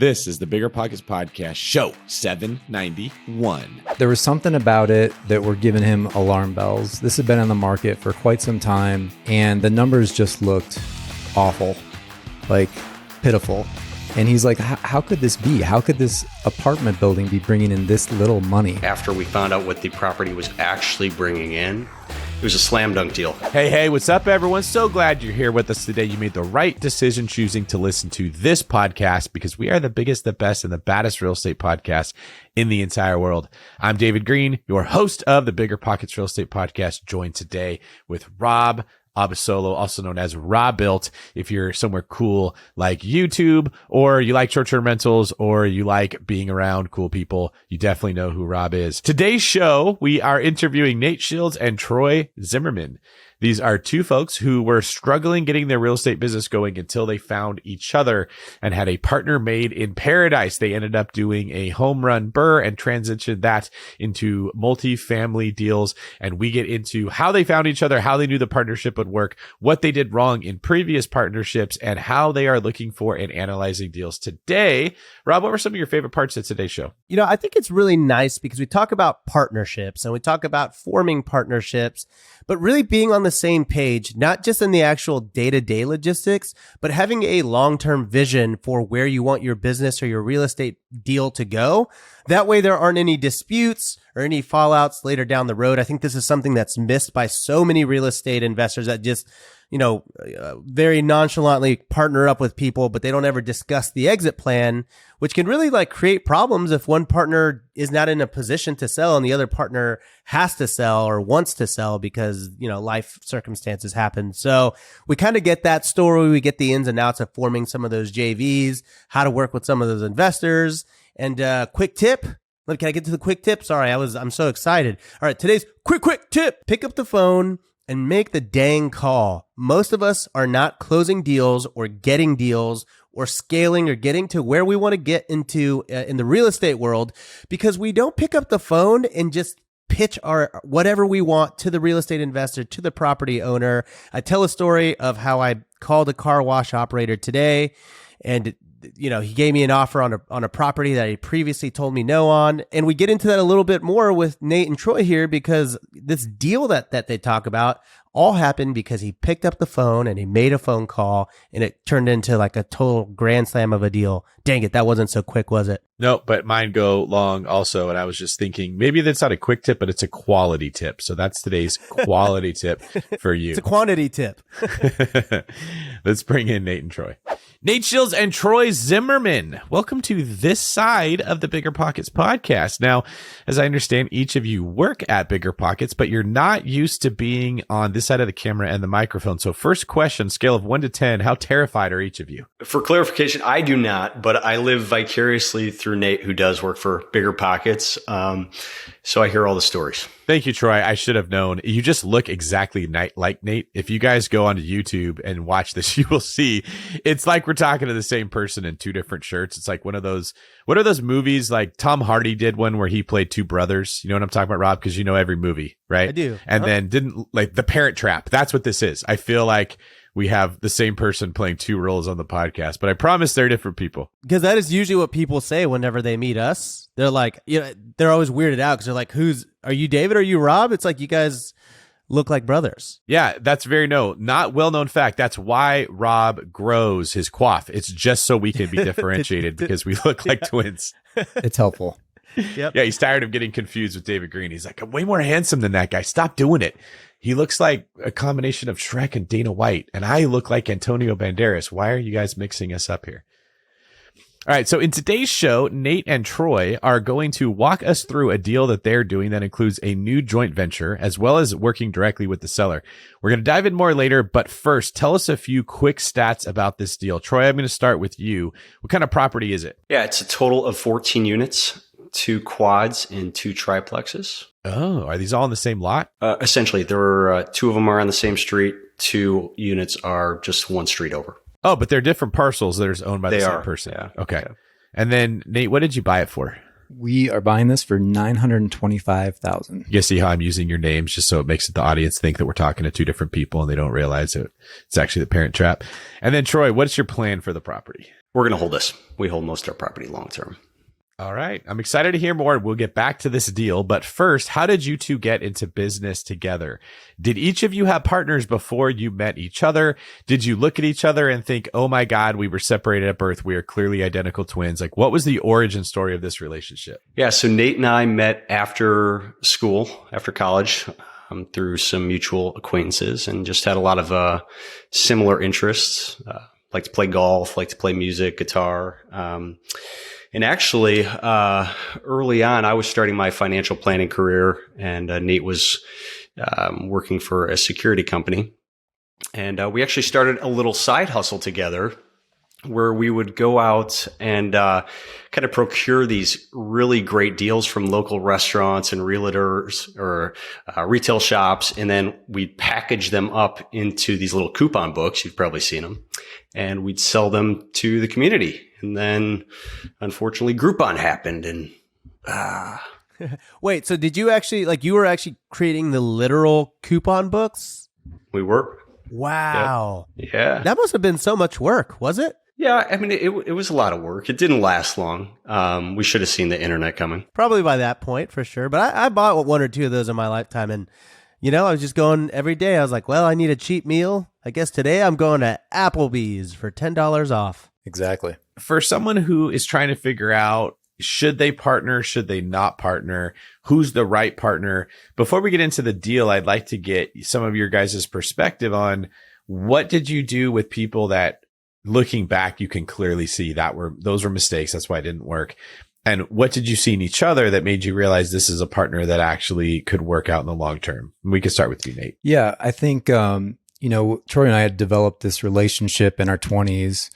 This is the BiggerPockets Podcast, show 791. There was something about it that were giving him alarm bells. This had been on the market for quite some time, and the numbers just looked awful, like pitiful. And he's like, how could this be? How could this apartment building be bringing in this little money? After we found out what the property was actually bringing in, it was a slam dunk deal. Hey, what's up, everyone? So glad you're here with us today. You made the right decision choosing to listen to this podcast because we are the biggest, the best, and the baddest real estate podcast in the entire world. I'm David Green, your host of the BiggerPockets Real Estate Podcast, joined today with Rob Abasolo, also known as Rob Built. If you're somewhere cool like YouTube, or you like short-term rentals, or you like being around cool people, you definitely know who Rob is. Today's show, we are interviewing Nate Shields and Troy Zimmerman. These are two folks who were struggling getting their real estate business going until they found each other and had a partner made in paradise. They ended up doing a home run burr and transitioned that into multi-family deals. And we get into how they found each other, how they knew the partnership would work, what they did wrong in previous partnerships, and how they are looking for and analyzing deals today. Rob, what were some of your favorite parts of today's show? You know, I think it's really nice because we talk about partnerships and we talk about forming partnerships, but really being on the same page, not just in the actual day-to-day logistics, but having a long-term vision for where you want your business or your real estate deal to go. That way there aren't any disputes or any fallouts later down the road. I think this is something that's missed by so many real estate investors that just, very nonchalantly partner up with people, but they don't ever discuss the exit plan, which can really create problems if one partner is not in a position to sell and the other partner has to sell or wants to sell because, life circumstances happen. So we kind of get that story. We get the ins and outs of forming some of those JVs, how to work with some of those investors. And quick tip. Can I get to the quick tip? Sorry, I'm so excited. All right, today's quick tip. Pick up the phone and make the dang call. Most of us are not closing deals or getting deals or scaling or getting to where we want to get into in the real estate world because we don't pick up the phone and just pitch our whatever we want to the real estate investor, to the property owner. I tell a story of how I called a car wash operator today, and he gave me an offer on a property that he previously told me no on. And we get into that a little bit more with Nate and Troy here because this deal that they talk about all happened because he picked up the phone and he made a phone call and it turned into like a total grand slam of a deal. Dang it, that wasn't so quick, was it? No, but mine go long also. And I was just thinking maybe that's not a quick tip, but it's a quality tip. So that's today's quality tip for you. It's a quantity tip. Let's bring in Nate and Troy. Nate Shields and Troy Zimmerman, welcome to this side of the BiggerPockets podcast. Now, as I understand, each of you work at BiggerPockets, but you're not used to being on this side of the camera and the microphone. So first question, scale of 1 to 10, how terrified are each of you? For clarification, I do not, but I live vicariously through Nate, who does work for BiggerPockets. So I hear all the stories. Thank you, Troy. I should have known. You just look exactly like Nate. If you guys go onto YouTube and watch this, you will see it's like we're talking to the same person in two different shirts. It's like one of those, what are those movies? Like Tom Hardy did one where he played two brothers. You know what I'm talking about, Rob? Because you know every movie, right? I do. And then didn't like The Parent Trap. That's what this is. I feel like we have the same person playing two roles on the podcast, but I promise they're different people. Because that is usually what people say whenever they meet us. They're like, they're always weirded out because they're like, are you David? Are you Rob? It's like you guys look like brothers. Yeah, that's not well-known fact. That's why Rob grows his coif. It's just so we can be differentiated because we look like twins. It's helpful. Yep. Yeah, he's tired of getting confused with David Green. He's like, I'm way more handsome than that guy. Stop doing it. He looks like a combination of Shrek and Dana White, and I look like Antonio Banderas. Why are you guys mixing us up here? All right, so in today's show, Nate and Troy are going to walk us through a deal that they're doing that includes a new joint venture, as well as working directly with the seller. We're going to dive in more later, but first, tell us a few quick stats about this deal. Troy, I'm going to start with you. What kind of property is it? Yeah, it's a total of 14 units, 2 quads and 2 triplexes. Oh, are these all in the same lot? Essentially, there are 2 of them are on the same street. 2 units are just 1 street over. Oh, but they're different parcels that are owned by the same person. Yeah. Okay. Yeah. And then, Nate, what did you buy it for? We are buying this for $925,000. You see how I'm using your names just so it makes the audience think that we're talking to 2 different people and they don't realize it's actually The Parent Trap. And then, Troy, what's your plan for the property? we're going to hold this. We hold most of our property long term. All right. I'm excited to hear more. We'll get back to this deal. But first, how did you two get into business together? Did each of you have partners before you met each other? Did you look at each other and think, oh my God, we were separated at birth. We are clearly identical twins. Like, what was the origin story of this relationship? Yeah. So Nate and I met after school, after college, through some mutual acquaintances, and just had a lot of similar interests. Like to play golf, like to play music, guitar. And actually, early on, I was starting my financial planning career, and Nate was working for a security company. And we actually started a little side hustle together where we would go out and kind of procure these really great deals from local restaurants and realtors or retail shops. And then we'd package them up into these little coupon books. You've probably seen them. And we'd sell them to the community. And then, unfortunately, Groupon happened. And Wait, so did you actually, like, you were actually creating the literal coupon books? we were. Wow. Yep. Yeah. That must have been so much work, was it? Yeah. I mean, it was a lot of work. It didn't last long. We should have seen the internet coming. Probably by that point, for sure. But I bought one or two of those in my lifetime. And, you know, I was just going every day. I was like, well, I need a cheap meal. I guess today I'm going to Applebee's for $10 off. Exactly. For someone who is trying to figure out, should they partner? Should they not partner? Who's the right partner? Before we get into the deal, I'd like to get some of your guys' perspective on what did you do with people that, looking back, you can clearly see that those were mistakes. That's why it didn't work. And what did you see in each other that made you realize this is a partner that actually could work out in the long term? We could start with you, Nate. Yeah, I think, you know, Troy and I had developed this relationship in our 20s.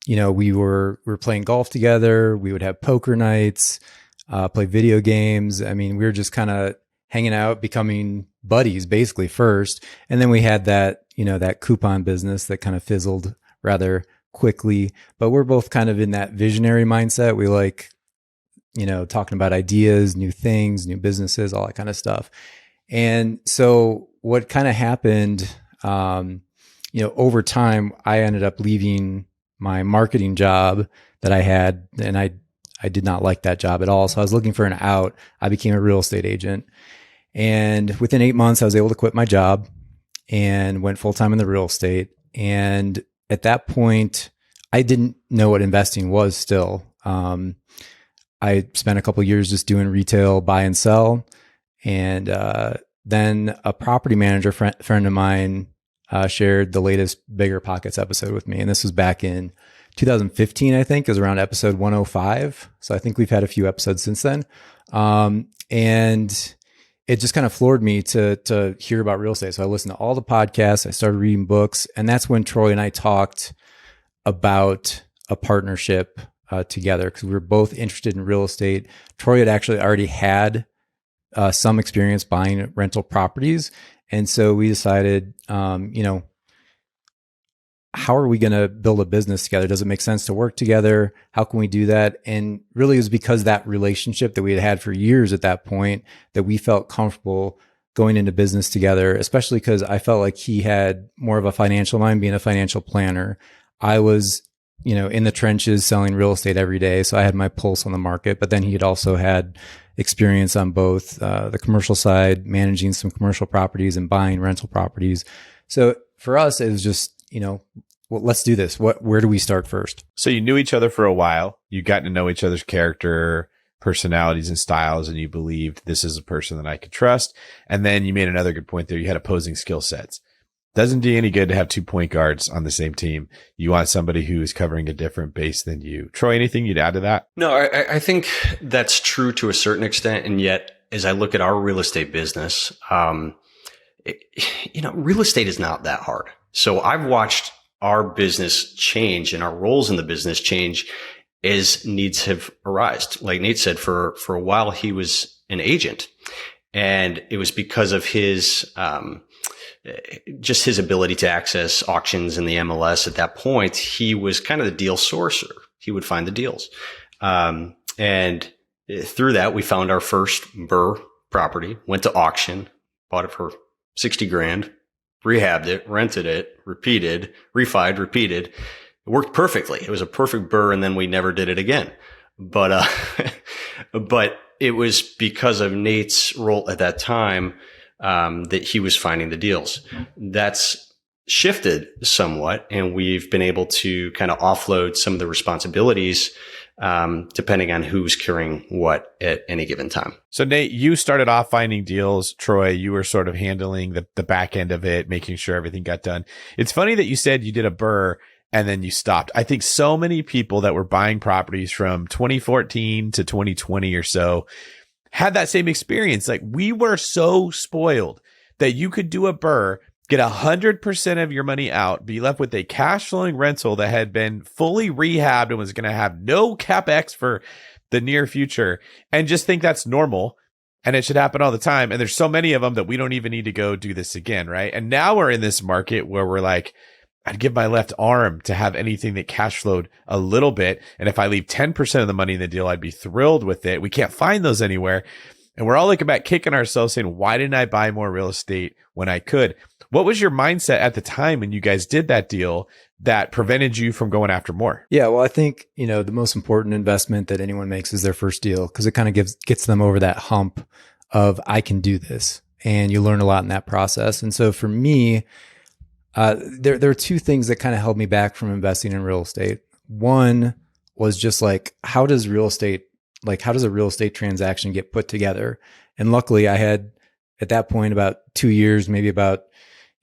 You know, we were playing golf together. We would have poker nights, play video games. I mean, we were just kind of hanging out, becoming buddies basically first. And then we had that, you know, that coupon business that kind of fizzled rather quickly. But we're both kind of in that visionary mindset. We like, you know, talking about ideas, new things, new businesses, all that kind of stuff. And so what kind of happened, you know, over time, I ended up leaving my marketing job that I had, and I did not like that job at all. So I was looking for an out. I became a real estate agent. And within 8 months, I was able to quit my job and went full-time in the real estate. And at that point, I didn't know what investing was still. I spent a couple of years just doing retail buy and sell. And then a property manager friend of mine shared the latest BiggerPockets episode with me. And this was back in 2015, I think. It was around episode 105. So I think we've had a few episodes since then. And it just kind of floored me to hear about real estate. So I listened to all the podcasts. I started reading books. And that's when Troy and I talked about a partnership together, because we were both interested in real estate. Troy had actually already had some experience buying rental properties. And so we decided, you know, how are we going to build a business together? Does it make sense to work together? How can we do that? And really it was because that relationship that we had had for years at that point that we felt comfortable going into business together, especially because I felt like he had more of a financial mind, being a financial planner. I was, you know, in the trenches selling real estate every day. So I had my pulse on the market, but then he had also had experience on both the commercial side, managing some commercial properties and buying rental properties. So for us, it was just, you know, well, let's do this. Where do we start first? So you knew each other for a while. You got to know each other's character, personalities, and styles, and you believed this is a person that I could trust. And then you made another good point there. You had opposing skill sets. Doesn't do you any good to have 2 point guards on the same team. You want somebody who is covering a different base than you. Troy, anything you'd add to that? No, I think that's true to a certain extent. And yet, as I look at our real estate business, you know, real estate is not that hard. So I've watched our business change and our roles in the business change as needs have arisen. Like Nate said, for a while, he was an agent, and it was because of his, just his ability to access auctions in the MLS. At that point, he was kind of the deal sourcer. He would find the deals. And through that, we found our first Burr property, went to auction, bought it for 60 grand, rehabbed it, rented it, repeated, refied, repeated. It worked perfectly. It was a perfect burr, and then we never did it again. But but it was because of Nate's role at that time that he was finding the deals. That's shifted somewhat, and we've been able to kind of offload some of the responsibilities depending on who's carrying what at any given time. So Nate, you started off finding deals. Troy, you were sort of handling the back end of it, making sure everything got done. It's funny that you said you did a burr and then you stopped. I think so many people that were buying properties from 2014 to 2020 or so had that same experience. Like, we were so spoiled that you could do a burr, get 100% of your money out, be left with a cash flowing rental that had been fully rehabbed and was going to have no CapEx for the near future, and just think that's normal and it should happen all the time. And there's so many of them that we don't even need to go do this again. Right. And now we're in this market where we're like, I'd give my left arm to have anything that cash flowed a little bit. And if I leave 10% of the money in the deal, I'd be thrilled with it. We can't find those anywhere. And we're all looking back, kicking ourselves saying, why didn't I buy more real estate when I could? What was your mindset at the time when you guys did that deal that prevented you from going after more? Yeah, well, I think, the most important investment that anyone makes is their first deal, because it kind of gets them over that hump of, I can do this. And you learn a lot in that process. And so for me, there are two things that kind of held me back from investing in real estate. One was just like, how does a real estate transaction get put together? And luckily I had at that point about 2 years, maybe about,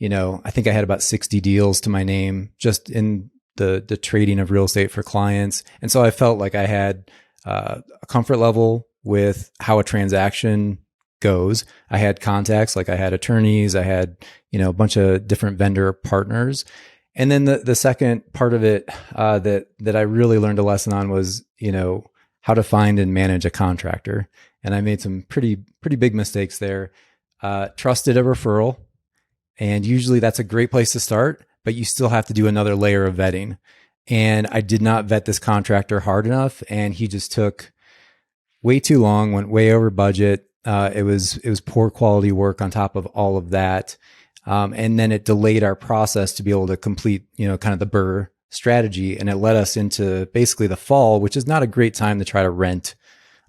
I think I had about 60 deals to my name just in the trading of real estate for clients. And so I felt like I had a comfort level with how a transaction goes. I had contacts, like I had attorneys, I had, a bunch of different vendor partners. And then the second part of it that I really learned a lesson on was, how to find and manage a contractor. And I made some pretty big mistakes there. Trusted a referral. And usually that's a great place to start, but you still have to do another layer of vetting. And I did not vet this contractor hard enough. And he just took way too long, went way over budget. It was poor quality work on top of all of that. And then it delayed our process to be able to complete, kind of the burr strategy. And it led us into basically the fall, which is not a great time to try to rent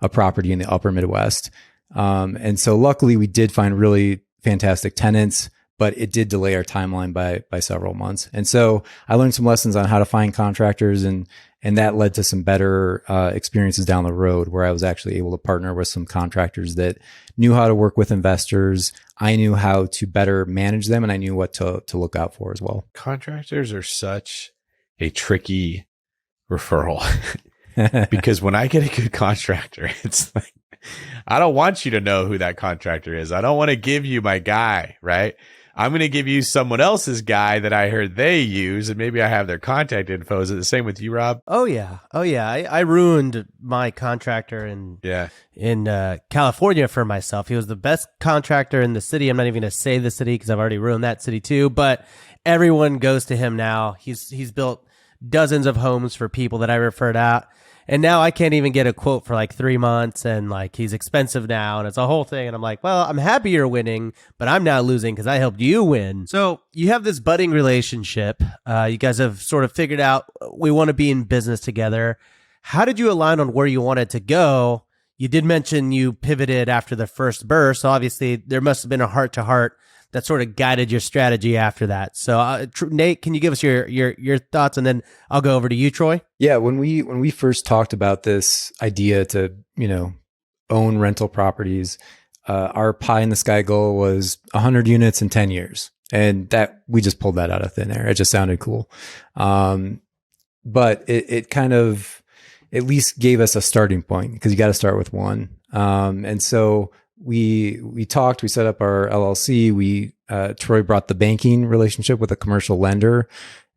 a property in the upper Midwest. And so luckily we did find really fantastic tenants, but it did delay our timeline by several months. And so I learned some lessons on how to find contractors, and that led to some better experiences down the road where I was actually able to partner with some contractors that knew how to work with investors. I knew how to better manage them, and I knew what to look out for as well. Contractors are such a tricky referral because when I get a good contractor, it's like, I don't want you to know who that contractor is. I don't want to give you my guy, right? I'm going to give you someone else's guy that I heard they use, and maybe I have their contact info. Is it the same with you, Rob? Oh yeah. I ruined my contractor in California for myself. He was the best contractor in the city. I'm not even going to say the city because I've already ruined that city too. But everyone goes to him now. He's built dozens of homes for people that I referred out. And now I can't even get a quote for like 3 months, and like he's expensive now, and it's a whole thing. And I'm like, well, I'm happy you're winning, but I'm now losing because I helped you win. So you have this budding relationship. You guys have sort of figured out we want to be in business together. How did you align on where you wanted to go? You did mention you pivoted after the first burst. So obviously there must have been a heart to heart that sort of guided your strategy after that. So Nate, can you give us your thoughts, and then I'll go over to you, Troy? Yeah, when we first talked about this idea to, own rental properties, our pie in the sky goal was 100 units in 10 years. And that we just pulled that out of thin air. It just sounded cool. But it kind of at least gave us a starting point, because you got to start with one. And so we talked, we set up our LLC. Troy brought the banking relationship with a commercial lender,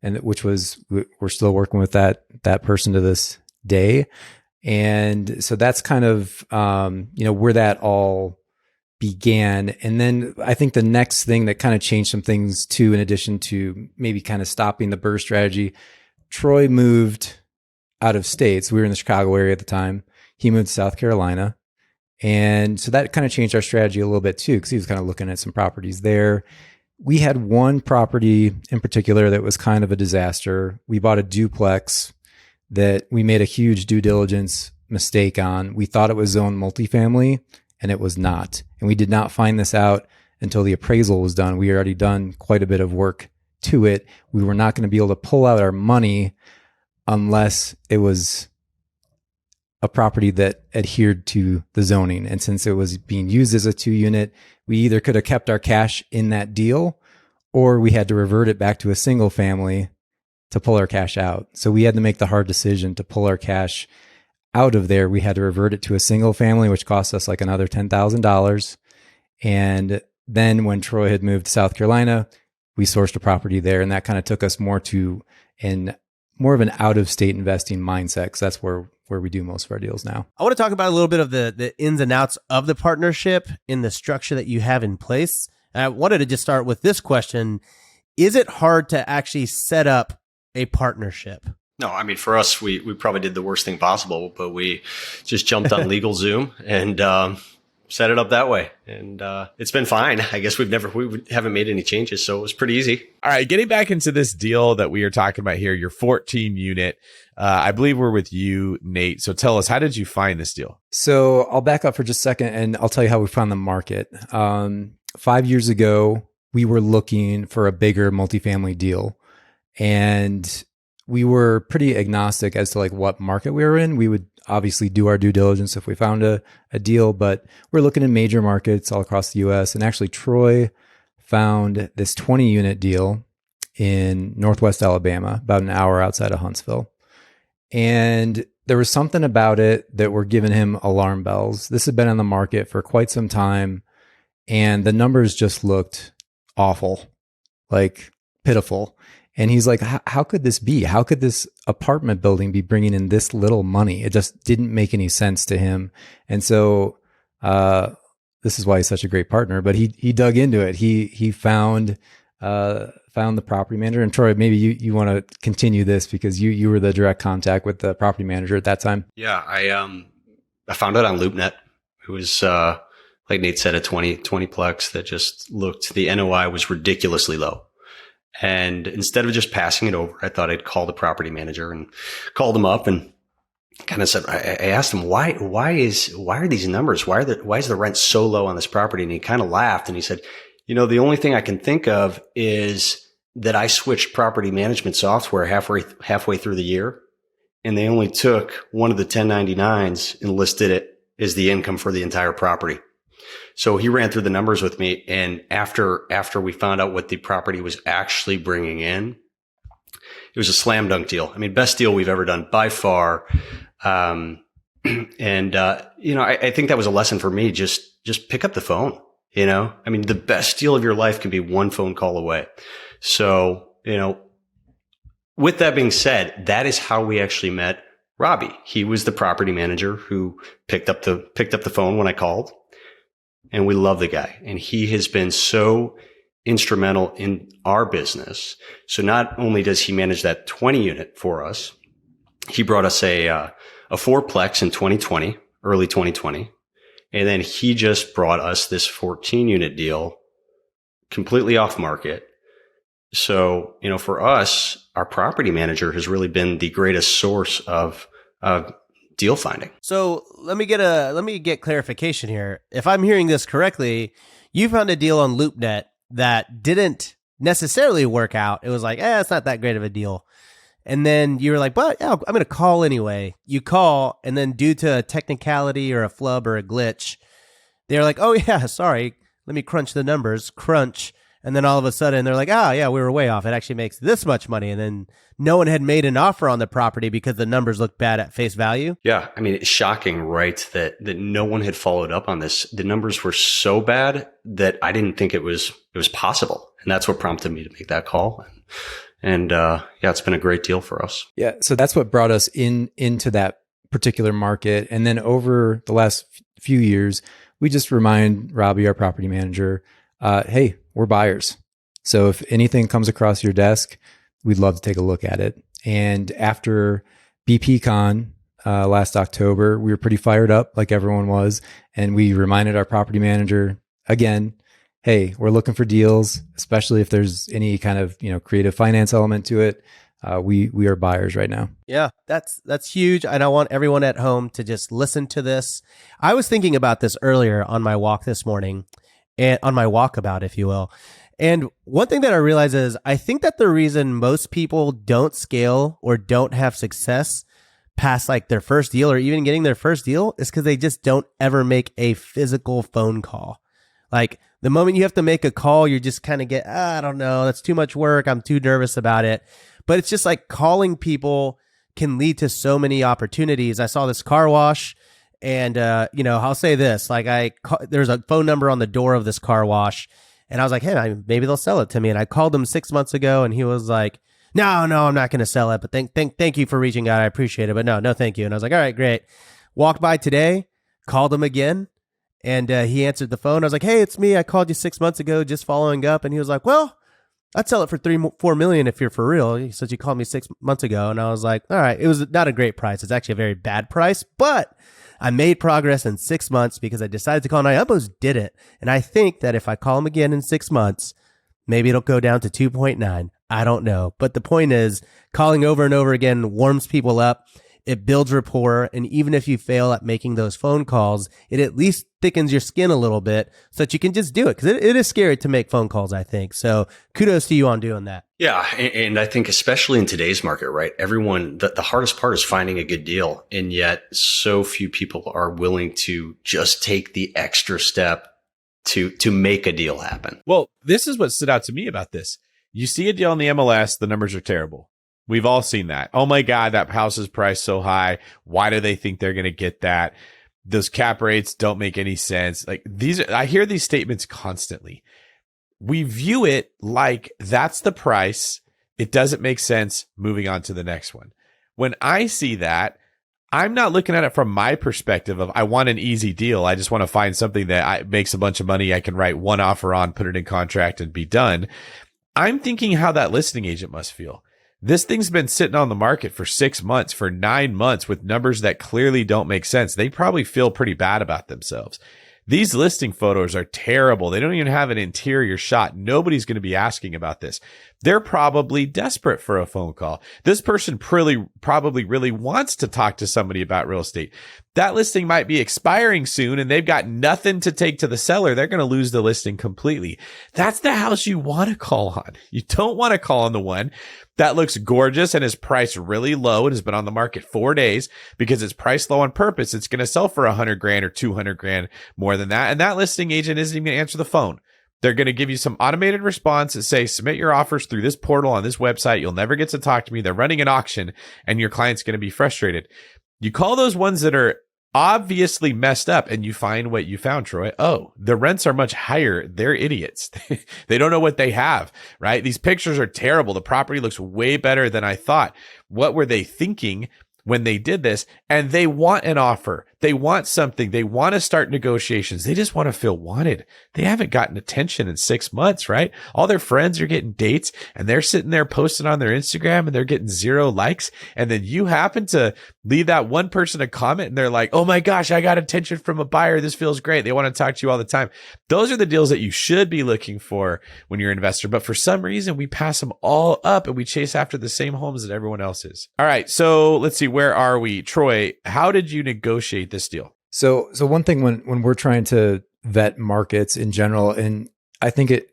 and which was, we're still working with that person to this day. And so that's kind of, where that all began. And then I think the next thing that kind of changed some things too, in addition to maybe kind of stopping the burr strategy, Troy moved out of state. So we were in the Chicago area at the time. He moved to South Carolina. And so that kind of changed our strategy a little bit too, because he was kind of looking at some properties there. we had one property in particular that was kind of a disaster. We bought a duplex that we made a huge due diligence mistake on. We thought it was zoned multifamily, and it was not. And we did not find this out until the appraisal was done. We had already done quite a bit of work to it. We were not going to be able to pull out our money unless it was a property that adhered to the zoning. And since it was being used as a 2-unit, we either could have kept our cash in that deal, or we had to revert it back to a single family to pull our cash out. So we had to make the hard decision to pull our cash out of there. We had to revert it to a single family, which cost us like another $10,000. And then when Troy had moved to South Carolina, we sourced a property there, and that kind of took us more of an out-of-state investing mindset, because that's where we do most of our deals now. I want to talk about a little bit of the ins and outs of the partnership in the structure that you have in place. And I wanted to just start with this question. Is it hard to actually set up a partnership? No, I mean, for us, we probably did the worst thing possible, but we just jumped on LegalZoom and set it up that way. And it's been fine. I guess we haven't made any changes, so it was pretty easy. All right, getting back into this deal that we are talking about here, your 14 unit. I believe we're with you, Nate. So tell us, how did you find this deal? So I'll back up for just a second, and I'll tell you how we found the market. 5 years ago, we were looking for a bigger multifamily deal, and we were pretty agnostic as to like what market we were in. We would obviously do our due diligence if we found a deal, but we're looking in major markets all across the US. And actually, Troy found this 20-unit deal in Northwest Alabama, about an hour outside of Huntsville. And there was something about it that were giving him alarm bells. This had been on the market for quite some time, and the numbers just looked awful, like pitiful. And he's like, how could this be? How could this apartment building be bringing in this little money? It just didn't make any sense to him. And so this is why he's such a great partner. But he dug into it. He found the property manager. And Troy, maybe you want to continue this because you were the direct contact with the property manager at that time. Yeah, I found it on LoopNet. It was like Nate said, a 20-plex that just looked. The NOI was ridiculously low. And instead of just passing it over, I thought I'd call the property manager, and called him up and kind of said, I asked him, why are these numbers? Why is the rent so low on this property? And he kind of laughed and he said, the only thing I can think of is that I switched property management software halfway through the year, and they only took one of the 1099s and listed it as the income for the entire property. So he ran through the numbers with me, and after we found out what the property was actually bringing in, it was a slam dunk deal. I mean, best deal we've ever done by far. I think that was a lesson for me. Just pick up the phone. I mean, the best deal of your life can be one phone call away. So, with that being said, that is how we actually met Robbie. He was the property manager who picked up the phone when I called. And we love the guy. And he has been so instrumental in our business. So not only does he manage that 20 unit for us, he brought us a 4-plex in 2020, early 2020. And then he just brought us this 14 unit deal completely off market. So, for us, our property manager has really been the greatest source of deal finding. So let me get clarification here. If I'm hearing this correctly, you found a deal on LoopNet that didn't necessarily work out. It was like, it's not that great of a deal. And then you were like, but yeah, I'm going to call anyway. You call, and then due to a technicality or a flub or a glitch, they're like, oh yeah, sorry, let me crunch the numbers, crunch. And then all of a sudden they're like, yeah, we were way off. It actually makes this much money. And then no one had made an offer on the property because the numbers looked bad at face value. Yeah. I mean, it's shocking, right? That no one had followed up on this. The numbers were so bad that I didn't think it was possible. And that's what prompted me to make that call. And it's been a great deal for us. Yeah. So that's what brought us into that particular market. And then over the last few years, we just remind Robbie, our property manager, hey, we're buyers. So if anything comes across your desk, we'd love to take a look at it. And after BPCon last October, we were pretty fired up like everyone was. And we reminded our property manager again, hey, we're looking for deals, especially if there's any kind of, creative finance element to it. We are buyers right now. Yeah, that's huge. And I want everyone at home to just listen to this. I was thinking about this earlier on my walk this morning, and on my walkabout, if you will. And one thing that I realize is I think that the reason most people don't scale or don't have success past like their first deal or even getting their first deal is because they just don't ever make a physical phone call. Like the moment you have to make a call, you just kind of get, I don't know, that's too much work. I'm too nervous about it. But it's just like calling people can lead to so many opportunities. I saw this car wash and, I'll say this, like there's a phone number on the door of this car wash and I was like, hey, maybe they'll sell it to me. And I called him 6 months ago and he was like, no, I'm not going to sell it, but thank you for reaching out. I appreciate it, but no, thank you. And I was like, all right, great. Walked by today, called him again, and he answered the phone. I was like, hey, it's me. I called you 6 months ago, just following up. And he was like, well, I'd sell it for $4 million if you're for real. He said you called me 6 months ago, and I was like, all right. It was not a great price. It's actually a very bad price, but I made progress in 6 months because I decided to call, and I almost did it. And I think that if I call him again in 6 months, maybe it'll go down to 2.9. I don't know. But the point is, calling over and over again warms people up. It builds rapport. And even if you fail at making those phone calls, it at least thickens your skin a little bit so that you can just do it. Because it is scary to make phone calls, I think. So kudos to you on doing that. Yeah. And I think especially in today's market, right? Everyone, the hardest part is finding a good deal. And yet so few people are willing to just take the extra step to make a deal happen. Well, this is what stood out to me about this. You see a deal in the MLS, the numbers are terrible. We've all seen that. Oh my God, that house is priced so high. Why do they think they're going to get that? Those cap rates don't make any sense. Like I hear these statements constantly. We view it like that's the price. It doesn't make sense. Moving on to the next one. When I see that, I'm not looking at it from my perspective of I want an easy deal. I just want to find something that makes a bunch of money. I can write one offer on, put it in contract and be done. I'm thinking how that listing agent must feel. This thing's been sitting on the market for 6 months, for 9 months with numbers that clearly don't make sense. They probably feel pretty bad about themselves. These listing photos are terrible. They don't even have an interior shot. Nobody's going to be asking about this. They're probably desperate for a phone call. This person probably really wants to talk to somebody about real estate. That listing might be expiring soon and they've got nothing to take to the seller. They're going to lose the listing completely. That's the house you want to call on. You don't want to call on the one that looks gorgeous and is priced really low and has been on the market 4 days because it's priced low on purpose. It's going to sell for $100,000 or $200,000 more than that. And that listing agent isn't even going to answer the phone. They're going to give you some automated response that say, submit your offers through this portal on this website. You'll never get to talk to me. They're running an auction and your client's going to be frustrated. You call those ones that are obviously messed up and you find what you found, Troy. Oh, the rents are much higher. They're idiots. They don't know what they have, right? These pictures are terrible. The property looks way better than I thought. What were they thinking when they did this? And they want an offer. They want something. They want to start negotiations. They just want to feel wanted. They haven't gotten attention in 6 months, right? All their friends are getting dates and they're sitting there posting on their Instagram and they're getting 0 likes. And then you happen to leave that one person a comment and they're like, oh my gosh, I got attention from a buyer. This feels great. They want to talk to you all the time. Those are the deals that you should be looking for when you're an investor. But for some reason, we pass them all up and we chase after the same homes that everyone else is. All right. So let's see. Where are we? Troy, how did you negotiate this deal? So one thing when we're trying to vet markets in general, and I think it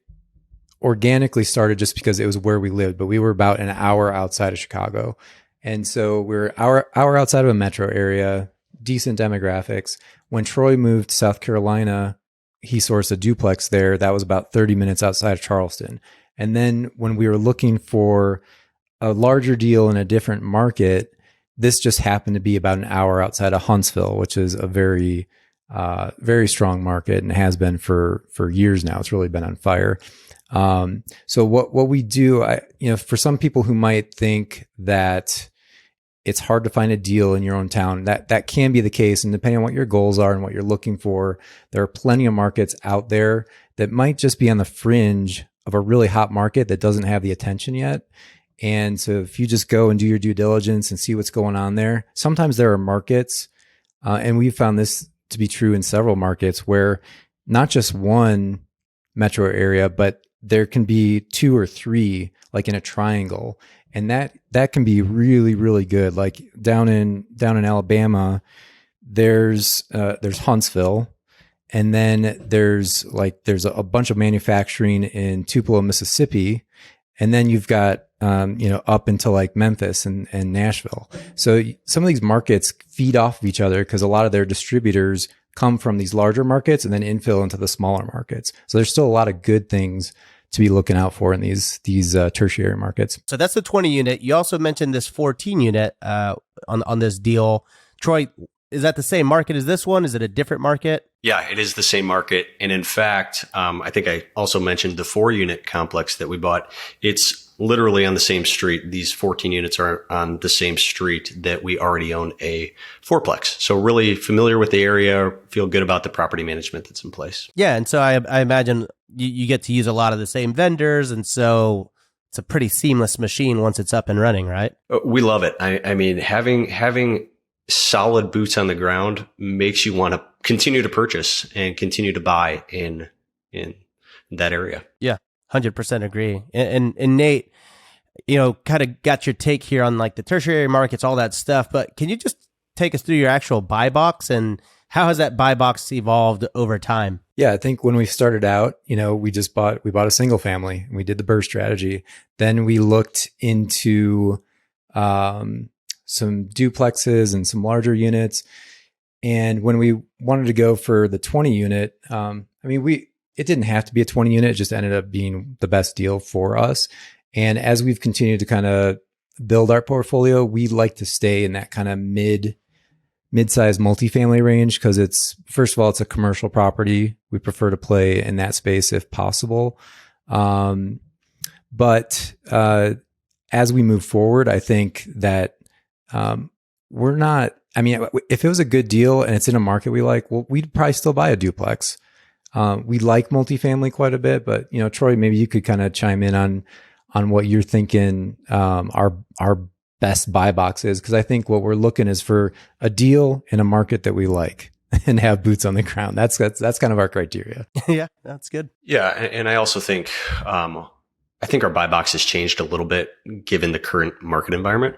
organically started just because it was where we lived, but we were about an hour outside of Chicago. And so we're hour outside of a metro area, decent demographics. When Troy moved to South Carolina, he sourced a duplex there. That was about 30 minutes outside of Charleston. And then when we were looking for a larger deal in a different market, this just happened to be about an hour outside of Huntsville, which is a very, very strong market and has been for years now. It's really been on fire. So what we do, for some people who might think that it's hard to find a deal in your own town, that can be the case. And depending on what your goals are and what you're looking for, there are plenty of markets out there that might just be on the fringe of a really hot market that doesn't have the attention yet. And so if you just go and do your due diligence and see what's going on there, sometimes there are markets, and we've found this to be true in several markets where not just one metro area, but there can be 2 or 3 like in a triangle. And that can be really, really good. Like down in Alabama, there's Huntsville, and then there's a bunch of manufacturing in Tupelo, Mississippi, and then you've got up into like Memphis and Nashville. So some of these markets feed off of each other because a lot of their distributors come from these larger markets and then infill into the smaller markets. So there's still a lot of good things to be looking out for in these tertiary markets. So that's the 20 unit. You also mentioned this 14 unit on this deal. Troy, is that the same market as this one? Is it a different market? Yeah, it is the same market. And in fact, I think I also mentioned the 4-unit complex that we bought. It's literally on the same street. These 14 units are on the same street that we already own a 4-plex. So really familiar with the area, feel good about the property management that's in place. Yeah. And so I imagine you get to use a lot of the same vendors. And so it's a pretty seamless machine once it's up and running, right? We love it. I mean, having solid boots on the ground makes you want to continue to purchase and continue to buy in that area. Yeah, 100% agree. And Nate, kind of got your take here on like the tertiary markets, all that stuff, but can you just take us through your actual buy box and how has that buy box evolved over time? Yeah, I think when we started out, we bought a single family and we did the BRRRR strategy. Then we looked into some duplexes and some larger units. And when we wanted to go for the 20 unit, it didn't have to be a 20 unit. It just ended up being the best deal for us. And as we've continued to kind of build our portfolio, we like to stay in that kind of mid-size multifamily range because first of all, it's a commercial property. We prefer to play in that space if possible. But as we move forward, I think that if it was a good deal and it's in a market we like, well, we'd probably still buy a duplex. We like multifamily quite a bit, but Troy, maybe you could kind of chime in on what you're thinking our best buy box is, because I think what we're looking is for a deal in a market that we like and have boots on the ground. That's kind of our criteria. Yeah, that's good. Yeah, and I also think I think our buy box has changed a little bit given the current market environment.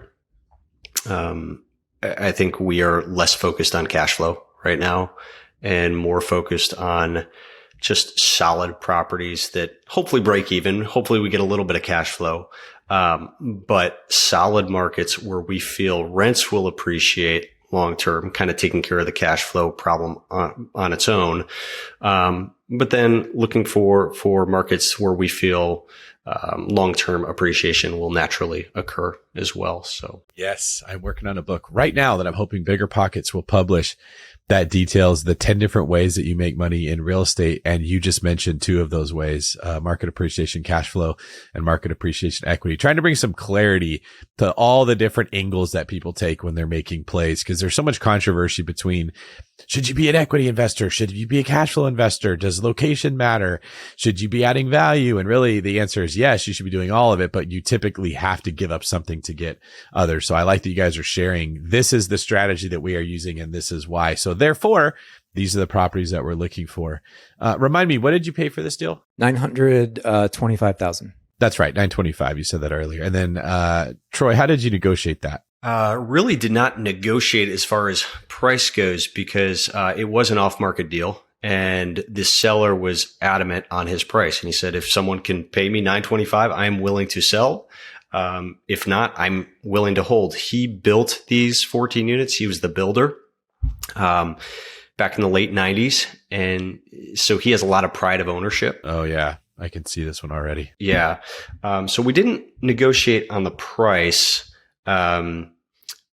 I think we are less focused on cash flow right now and more focused on just solid properties that hopefully break even. Hopefully we get a little bit of cash flow. But solid markets where we feel rents will appreciate long term, kind of taking care of the cash flow problem on its own. But then looking for markets where we feel long-term appreciation will naturally occur as well. So yes, I'm working on a book right now that I'm hoping BiggerPockets will publish that details the 10 different ways that you make money in real estate. And you just mentioned 2 of those ways, market appreciation, cash flow, and market appreciation equity, trying to bring some clarity to all the different angles that people take when they're making plays. Cause there's so much controversy between, should you be an equity investor? Should you be a cash flow investor? Does location matter? Should you be adding value? And really the answer is yes, you should be doing all of it, but you typically have to give up something to get others. So I like that you guys are sharing. This is the strategy that we are using and this is why. So therefore, these are the properties that we're looking for. Remind me, what did you pay for this deal? $925,000. That's right. $925. You said that earlier. And then, Troy, how did you negotiate that? Really did not negotiate as far as price goes because it was an off-market deal and the seller was adamant on his price. And he said, if someone can pay me $925, I'm willing to sell. If not, I'm willing to hold. He built these 14 units. He was the builder back in the late 90s. And so he has a lot of pride of ownership. Oh, yeah. I can see this one already. Yeah. So we didn't negotiate on the price.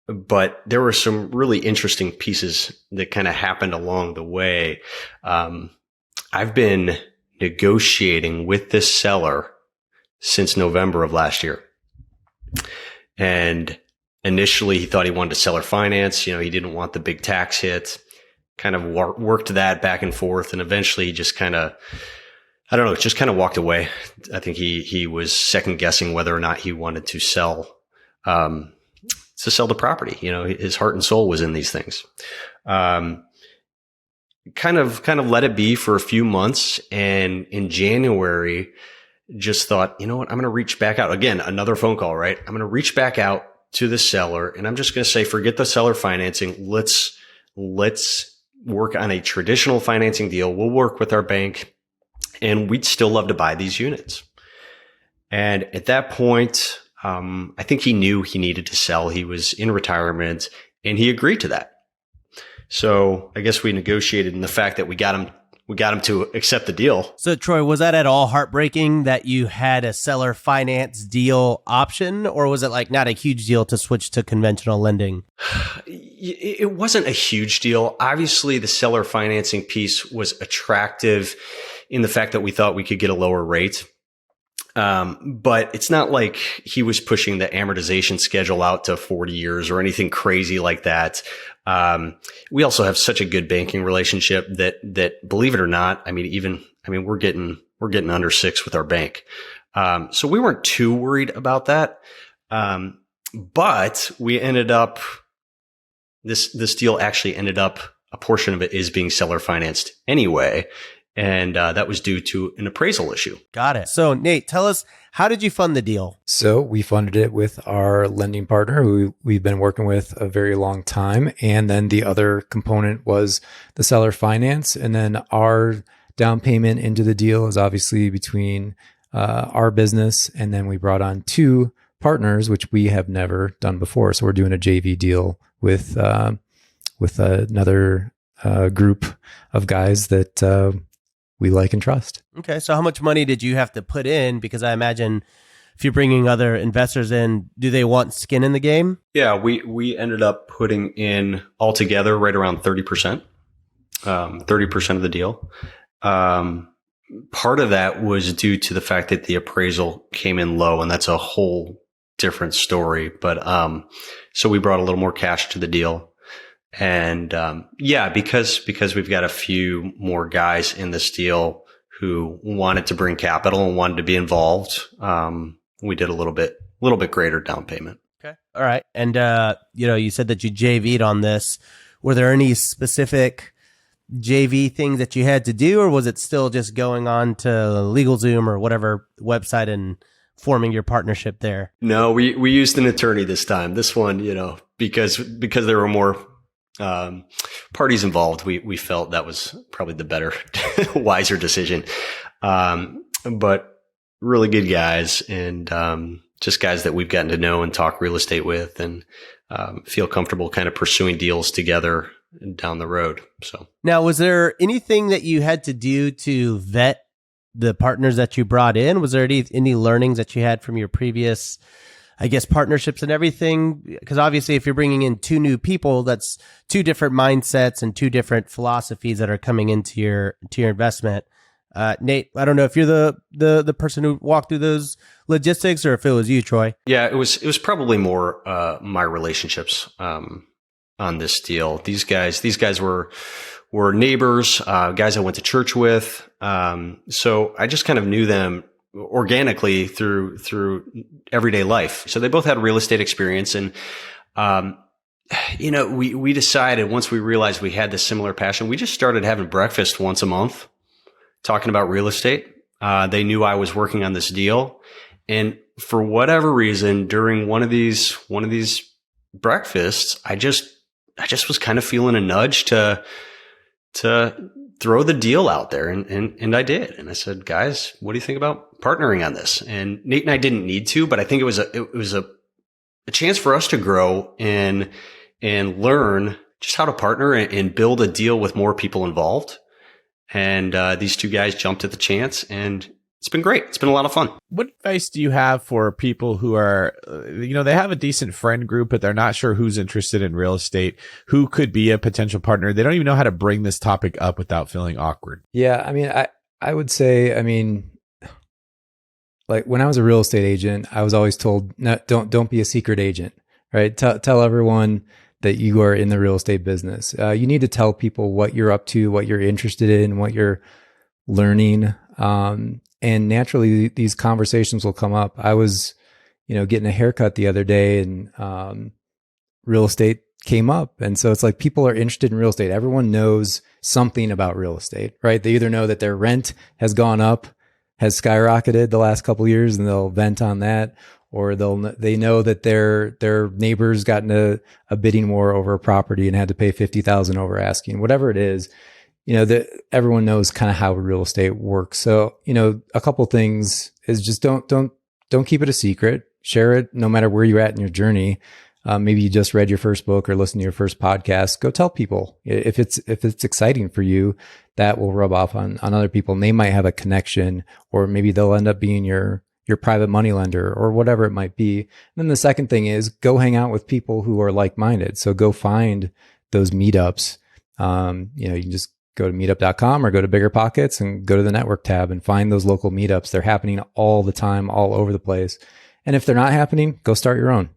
But there were some really interesting pieces that kind of happened along the way. I've been negotiating with this seller since November of last year. And initially he thought he wanted to seller finance. He didn't want the big tax hit, kind of worked that back and forth. And eventually he just kind of, just kind of walked away. I think he was second guessing whether or not he wanted to sell the property. His heart and soul was in these things. kind of let it be for a few months. And in January, just thought, you know what, I'm going to reach back out again. Another phone call, right? I'm going to reach back out to the seller and I'm just going to say, forget the seller financing. Let's work on a traditional financing deal. We'll work with our bank and we'd still love to buy these units. And at that point, I think he knew he needed to sell. He was in retirement and he agreed to that. So I guess we negotiated in the fact that we got him to accept the deal. So Troy, was that at all heartbreaking that you had a seller finance deal option, or was it like not a huge deal to switch to conventional lending? It wasn't a huge deal. Obviously, the seller financing piece was attractive in the fact that we thought we could get a lower rate. But it's not like he was pushing the amortization schedule out to 40 years or anything crazy like that. We also have such a good banking relationship that believe it or not, we're getting under 6 with our bank. So we weren't too worried about that. But we ended up, this deal actually ended up, a portion of it is being seller financed anyway. And that was due to an appraisal issue. Got it. So Nate, tell us, how did you fund the deal? So we funded it with our lending partner who we've been working with a very long time. And then the other component was the seller finance. And then our down payment into the deal is obviously between our business. And then we brought on 2 partners, which we have never done before. So we're doing a JV deal with another group of guys that we like and trust. Okay. So how much money did you have to put in? Because I imagine if you're bringing other investors in, do they want skin in the game? Yeah, we ended up putting in altogether right around 30%, 30% of the deal. Part of that was due to the fact that the appraisal came in low, and that's a whole different story. But so we brought a little more cash to the deal. And because we've got a few more guys in this deal who wanted to bring capital and wanted to be involved, we did a little bit greater down payment. Okay. All right. And you said that you JV'd on this. Were there any specific JV things that you had to do, or was it still just going on to LegalZoom or whatever website and forming your partnership there? No, we used an attorney this time. This one, because there were more parties involved, we felt that was probably the better, wiser decision. But really good guys and just guys that we've gotten to know and talk real estate with and feel comfortable kind of pursuing deals together down the road. So now, was there anything that you had to do to vet the partners that you brought in? Was there any learnings that you had from your previous, I guess, partnerships and everything? Because obviously if you're bringing in 2 new people, that's 2 different mindsets and 2 different philosophies that are coming into your investment. Nate, I don't know if you're the person who walked through those logistics or if it was you, Troy. Yeah, it was probably more my relationships on this deal. These guys were neighbors, guys I went to church with. So I just kind of knew them organically through everyday life. So they both had real estate experience. And, we decided once we realized we had this similar passion, we just started having breakfast once a month, talking about real estate. They knew I was working on this deal. And for whatever reason, during one of these breakfasts, I just was kind of feeling a nudge to throw the deal out there. And I did. And I said, guys, what do you think about partnering on this? And Nate and I didn't need to, but I think it was a chance for us to grow and learn just how to partner and build a deal with more people involved. And these 2 guys jumped at the chance, and it's been great. It's been a lot of fun. What advice do you have for people who are, they have a decent friend group, but they're not sure who's interested in real estate, who could be a potential partner? They don't even know how to bring this topic up without feeling awkward. Yeah. I would say, like when I was a real estate agent, I was always told, no, don't be a secret agent, right? Tell everyone that you are in the real estate business. You need to tell people what you're up to, what you're interested in, what you're learning. And naturally these conversations will come up. I was, getting a haircut the other day, and real estate came up. And so it's like people are interested in real estate. Everyone knows something about real estate, right? They either know that their rent has gone up, has skyrocketed the last couple of years, and they'll vent on that, or they know that their neighbors got in a bidding war over a property and had to pay $50,000 over asking. Whatever it is, that everyone knows kind of how real estate works. So, a couple things is just don't keep it a secret. Share it no matter where you're at in your journey. Maybe you just read your first book or listened to your first podcast. Go tell people if it's exciting for you. That will rub off on other people, and they might have a connection, or maybe they'll end up being your private money lender or whatever it might be. And then the second thing is go hang out with people who are like-minded. So go find those meetups. You can just go to meetup.com or go to BiggerPockets and go to the network tab and find those local meetups. They're happening all the time, all over the place. And if they're not happening, go start your own.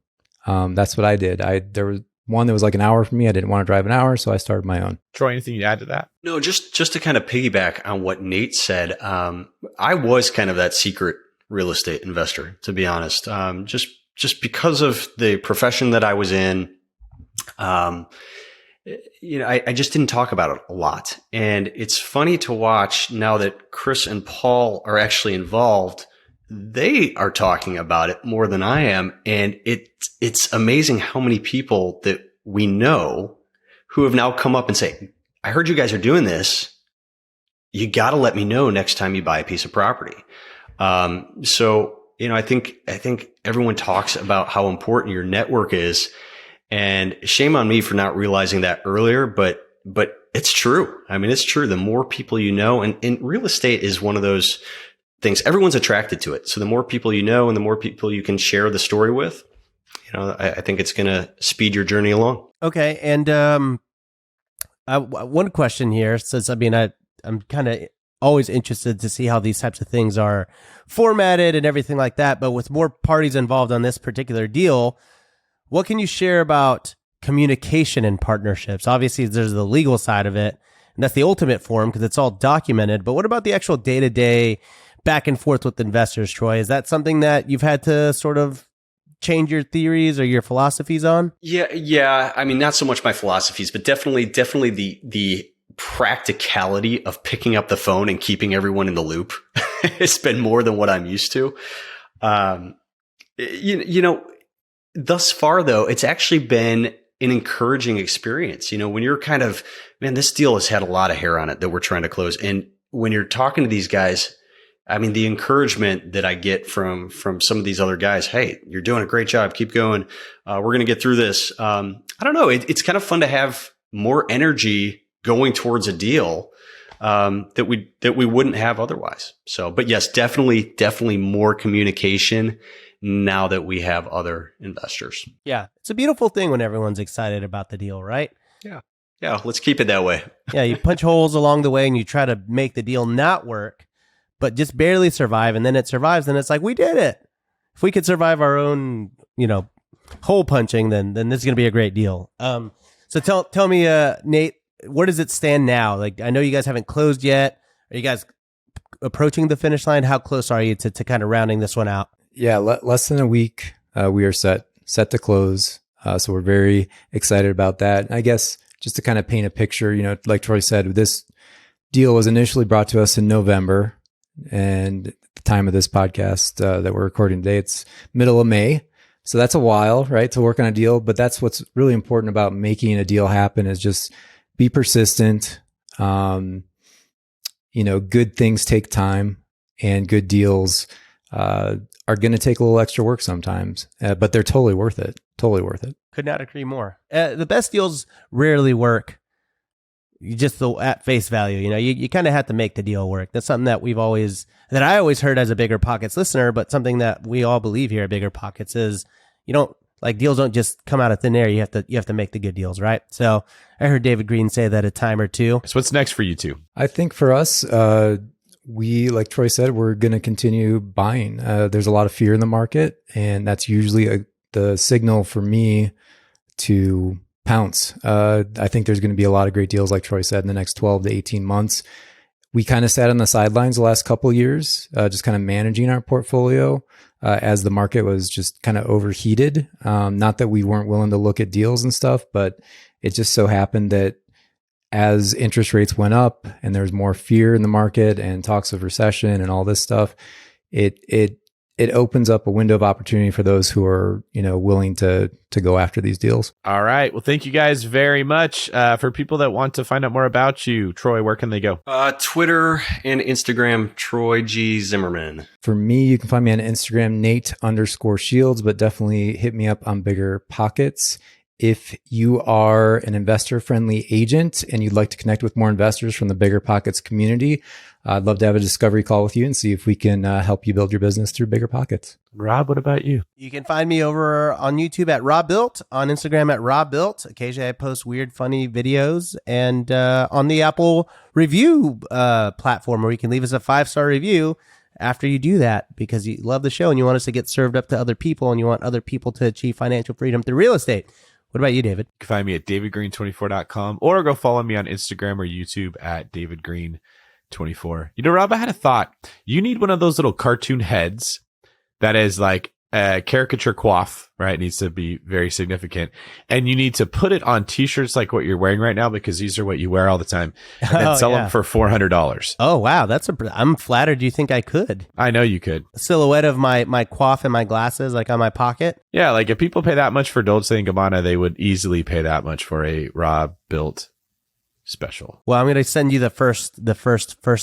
That's what I did. There was one that was like an hour from me. I didn't want to drive an hour, so I started my own. Troy, anything you add to that? No, just to kind of piggyback on what Nate said. I was kind of that secret real estate investor, to be honest. Just because of the profession that I was in, I just didn't talk about it a lot. And it's funny to watch now that Chris and Paul are actually involved. They are talking about it more than I am. And it's amazing how many people that we know who have now come up and say, I heard you guys are doing this. You got to let me know next time you buy a piece of property. So, I think everyone talks about how important your network is, and shame on me for not realizing that earlier, but it's true. I mean, it's true. The more people you know, and real estate is one of those things, everyone's attracted to it. So the more people you know and the more people you can share the story with, I think it's going to speed your journey along. Okay. And, one question here, since I'm kind of always interested to see how these types of things are formatted and everything like that. But with more parties involved on this particular deal, what can you share about communication and partnerships? Obviously, there's the legal side of it, and that's the ultimate form because it's all documented. But what about the actual day-to-day back and forth with investors, Troy? Is that something that you've had to sort of change your theories or your philosophies on? Yeah. I mean, not so much my philosophies, but definitely the practicality of picking up the phone and keeping everyone in the loop. It's been more than what I'm used to. Thus far though, it's actually been an encouraging experience. When you're kind of, man, this deal has had a lot of hair on it that we're trying to close. And when you're talking to these guys, I mean, the encouragement that I get from some of these other guys, hey, you're doing a great job. Keep going. We're going to get through this. I don't know. It's kind of fun to have more energy going towards a deal that we wouldn't have otherwise. So, but yes, definitely more communication now that we have other investors. Yeah. It's a beautiful thing when everyone's excited about the deal, right? Yeah. Let's keep it that way. Yeah. You punch holes along the way and you try to make the deal not work, but just barely survive. And then it survives. And it's like, we did it. If we could survive our own, hole punching, then this is going to be a great deal. So tell me, Nate, where does it stand now? Like, I know you guys haven't closed yet. Are you guys approaching the finish line? How close are you to kind of rounding this one out? Yeah, less than a week. We are set to close. So we're very excited about that. And I guess just to kind of paint a picture, like Troy said, this deal was initially brought to us in November. And at the time of this podcast that we're recording today, it's middle of May. So that's a while, right, to work on a deal. But that's what's really important about making a deal happen is just be persistent. Good things take time, and good deals are going to take a little extra work sometimes, but they're totally worth it. Totally worth it. Could not agree more. The best deals rarely work. You just at face value, you kind of have to make the deal work. That's something that I always heard as a BiggerPockets listener, but something that we all believe here at BiggerPockets is deals don't just come out of thin air. You have to make the good deals, right? So I heard David Green say that a time or two. So what's next for you two? I think for us, we, like Troy said, we're going to continue buying. There's a lot of fear in the market, and that's usually the signal for me to pounce. I think there's going to be a lot of great deals, like Troy said, in the next 12 to 18 months. We kind of sat on the sidelines the last couple of years, just kind of managing our portfolio. as the market was just kind of overheated. Not that we weren't willing to look at deals and stuff, but it just so happened that as interest rates went up and there's more fear in the market and talks of recession and all this stuff, it opens up a window of opportunity for those who are, willing to go after these deals. All right. Well, thank you guys very much. For people that want to find out more about you, Troy, where can they go? Twitter and Instagram, Troy G. Zimmerman. For me, you can find me on Instagram, Nate_Shields, but definitely hit me up on BiggerPockets. If you are an investor-friendly agent and you'd like to connect with more investors from the BiggerPockets community, I'd love to have a discovery call with you and see if we can help you build your business through BiggerPockets. Rob, what about you? You can find me over on YouTube at Rob Built, on Instagram at Rob Built. Occasionally I post weird, funny videos, and on the Apple review platform where you can leave us a 5-star review after you do that because you love the show and you want us to get served up to other people and you want other people to achieve financial freedom through real estate. What about you, David? You can find me at davidgreen24.com or go follow me on Instagram or YouTube at davidgreen24. Rob, I had a thought. You need one of those little cartoon heads that is like a caricature coif, right? It needs to be very significant. And you need to put it on t-shirts like what you're wearing right now because these are what you wear all the time. And then sell them for $400. Oh, wow. I'm flattered you think I could. I know you could. A silhouette of my coif and my glasses like on my pocket. Yeah, like if people pay that much for Dolce & Gabbana, they would easily pay that much for a Rob Built special. Well, I'm going to send you the first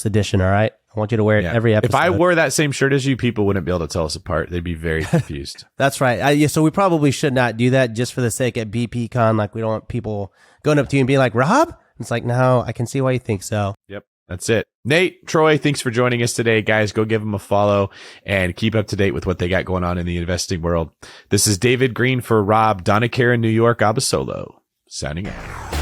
edition, all right? I want you to wear it every episode. If I wore that same shirt as you, people wouldn't be able to tell us apart. They'd be very confused. That's right. So we probably should not do that just for the sake at BPCon. Like we don't want people going up to you and being like, Rob? It's like, no, I can see why you think so. Yep. That's it. Nate, Troy, thanks for joining us today. Guys, go give them a follow and keep up to date with what they got going on in the investing world. This is David Green for Rob, Donna Karen, New York, Abasolo, signing out.